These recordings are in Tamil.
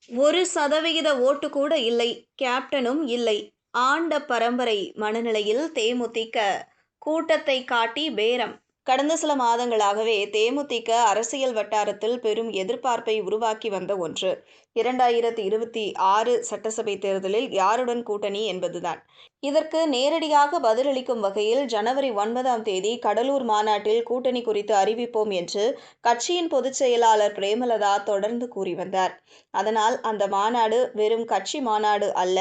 1% ஓட்டு கூட இல்லை. கேப்டனும் இல்லை. ஆண்ட பரம்பரை மனநிலையில் தேமுதிக கூட்டத்தை காட்டி பேரம். கடந்த சில மாதங்களாகவே தேமுதிக அரசியல் வட்டாரத்தில் பெரும் எதிர்பார்ப்பை உருவாக்கி வந்த ஒன்று. 2026 சட்டசபை தேர்தலில் யாருடன் கூட்டணி என்பதுதான். இதற்கு நேரடியாக பதிலளிக்கும் வகையில் ஜனவரி 9ஆம் தேதி கடலூர் மாநாட்டில் கூட்டணி குறித்து அறிவிப்போம் என்று கட்சியின் பொதுச் செயலாளர் பிரேமலதா தொடர்ந்து கூறி வந்தார். அதனால் அந்த மாநாடு வெறும் கட்சி மாநாடு அல்ல,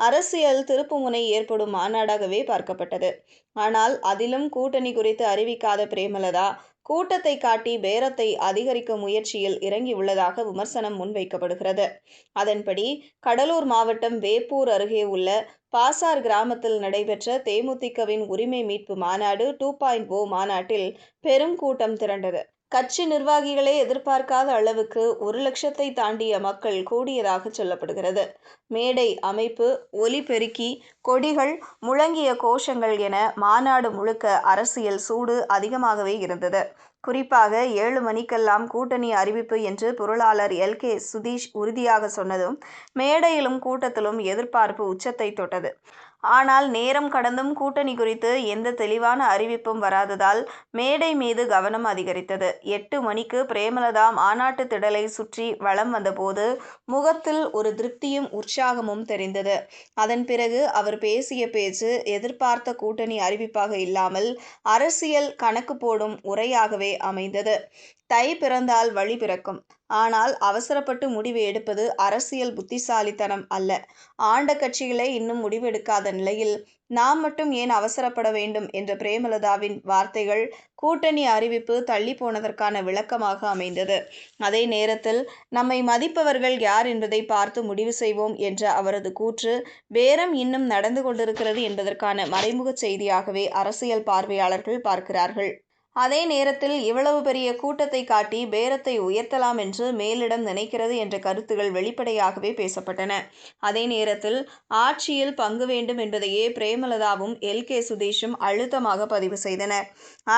அரசியல் திருப்புமுனை ஏற்படும் மாநாடாகவே பார்க்கப்பட்டது. ஆனால் அதிலும் கூட்டணி குறித்து அறிவிக்காத பிரேமலதா கூட்டத்தை காட்டி பேரத்தை அதிகரிக்கும் முயற்சியில் இறங்கியுள்ளதாக விமர்சனம் முன்வைக்கப்படுகிறது. அதன்படி கடலூர் மாவட்டம் வேப்பூர் அருகே உள்ள பாசார் கிராமத்தில் நடைபெற்ற தேமுதிகவின் உரிமை மீட்பு மாநாடு 2.0 மாநாட்டில் பெரும் கூட்டம் திரண்டது. கட்சி நிர்வாகிகளே எதிர்பார்க்காத அளவுக்கு 1,00,000-ஐ தாண்டிய மக்கள் கூடியதாக சொல்லப்படுகிறது. மேடை அமைப்பு, ஒலிபெருக்கி, கொடிகள், முழங்கிய கோஷங்கள் என மாநாடு முழுக்க அரசியல் சூடு அதிகமாகவே இருந்தது. குறிப்பாக 7 மணிக்கெல்லாம் கூட்டணி அறிவிப்பு என்று பொருளாளர் எல்.கே. சுதீஷ் உறுதியாக சொன்னதும் மேடையிலும் கூட்டத்திலும் எதிர்பார்ப்பு உச்சத்தை தொட்டது. ஆனால் நேரம் கடந்தும் கூட்டணி குறித்து எந்த தெளிவான அறிவிப்பும் வராததால் மேடை மீது கவனம் அதிகரித்தது. 8 மணிக்கு பிரேமலதா மாநாட்டு திடலை சுற்றி வலம் வந்தபோது முகத்தில் ஒரு திருப்தியும் உற்சாகமும் தெரிந்தது. அதன் பிறகு அவர் பேசிய பேச்சு எதிர்பார்த்த கூட்டணி அறிவிப்பாக இல்லாமல் அரசியல் கணக்கு போடும் உரையாகவே அமைந்தது. தை பிறந்தால் வழி பிறக்கும். ஆனால் அவசரப்பட்டு முடிவு எடுப்பது அரசியல் புத்திசாலித்தனம் அல்ல. ஆண்ட கட்சிகளே இன்னும் முடிவெடுக்காத நிலையில் நாம் மட்டும் ஏன் அவசரப்பட வேண்டும் என்ற பிரேமலதாவின் வார்த்தைகள் கூட்டணி அறிவிப்பு தள்ளி போனதற்கான விளக்கமாக அமைந்தது. அதே நேரத்தில் நம்மை மதிப்பவர்கள் யார் என்பதை பார்த்து முடிவு செய்வோம் என்ற அவரது கூற்று பேரம் இன்னும் நடந்து கொண்டிருக்கிறது என்பதற்கான மறைமுக செய்தியாகவே அரசியல் பார்வையாளர்கள் பார்க்கிறார்கள். அதே நேரத்தில் இவ்வளவு பெரிய கூட்டத்தை காட்டி பேரத்தை உயர்த்தலாம் என்று மேலிடம் நினைக்கிறது என்ற கருத்துகள் வெளிப்படையாகவே பேசப்பட்டன. அதே நேரத்தில் ஆட்சியில் பங்கு வேண்டும் என்பதையே பிரேமலதாவும் எல்.கே. சுதீஷும் அழுத்தமாக பதிவு செய்தனர்.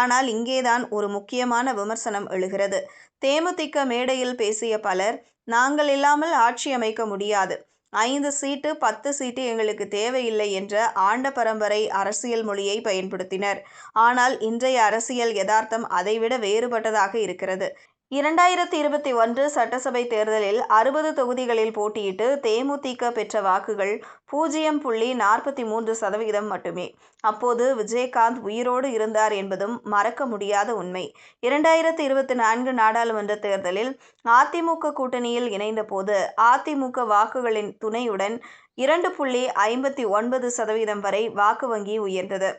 ஆனால் இங்கேதான் ஒரு முக்கியமான விமர்சனம் எழுகிறது. தேமுதிக மேடையில் பேசிய பலர், நாங்கள் இல்லாமல் ஆட்சி அமைக்க முடியாது, 5 சீட்டு 10 சீட்டு எங்களுக்கு தேவையில்லை என்ற ஆண்ட பரம்பரை அரசியல் மொழியை பயன்படுத்தினர். ஆனால் இன்றைய அரசியல் யதார்த்தம் அதைவிட வேறுபட்டதாக இருக்கிறது. 2021 சட்டசபை தேர்தலில் 60 தொகுதிகளில் போட்டியிட்டு தேமுதிக பெற்ற வாக்குகள் 0.43% மட்டுமே. அப்போது விஜயகாந்த் உயிரோடு இருந்தார் என்பதும் மறக்க முடியாத உண்மை. 2024 நாடாளுமன்ற தேர்தலில் அதிமுக கூட்டணியில் இணைந்தபோது அதிமுக வாக்குகளின் துணையுடன் 2.59% வரை வாக்கு வங்கி உயர்ந்தது.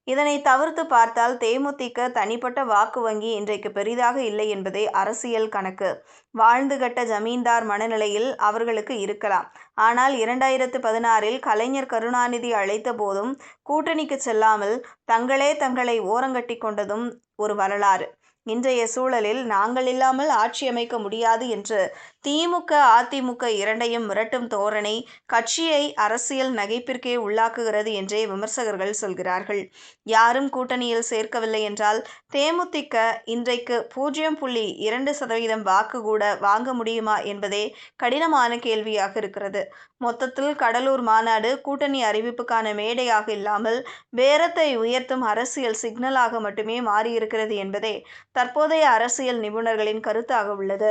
இதனை தவிர்த்து பார்த்தால் தேமுதிக தனிப்பட்ட வாக்கு வங்கி இன்றைக்கு பெரிதாக இல்லை என்பதே அரசியல் கணக்கு. வாழ்ந்து கட்ட ஜமீன்தார் மனநிலையில் அவர்களுக்கு இருக்கலாம். ஆனால் 2016இல் கலைஞர் கருணாநிதி அழைத்த போதும் கூட்டணிக்கு செல்லாமல் தங்களே தங்களை ஓரங்கட்டி கொண்டதும் ஒரு வரலாறு. இன்றைய சூழலில் நாங்கள் இல்லாமல் ஆட்சி அமைக்க முடியாது என்று திமுக, அதிமுக இரண்டையும் மிரட்டும் தோரணை கட்சியை அரசியல் நகைப்பிற்கே உள்ளாக்குகிறது என்றே விமர்சகர்கள் சொல்கிறார்கள். யாரும் கூட்டணியில் சேர்க்கவில்லை என்றால் தேமுதிக இன்றைக்கு 0.2% வாக்கு கூட வாங்க முடியுமா என்பதே கடினமான கேள்வியாக இருக்கிறது. மொத்தத்தில் கடலூர் மாநாடு கூட்டணி அறிவிப்புக்கான மேடையாக இல்லாமல் பேரத்தை உயர்த்தும் அரசியல் சிக்னலாக மட்டுமே மாறியிருக்கிறது என்பதே தற்போதைய அரசியல் நிபுணர்களின் கருத்தாக உள்ளது.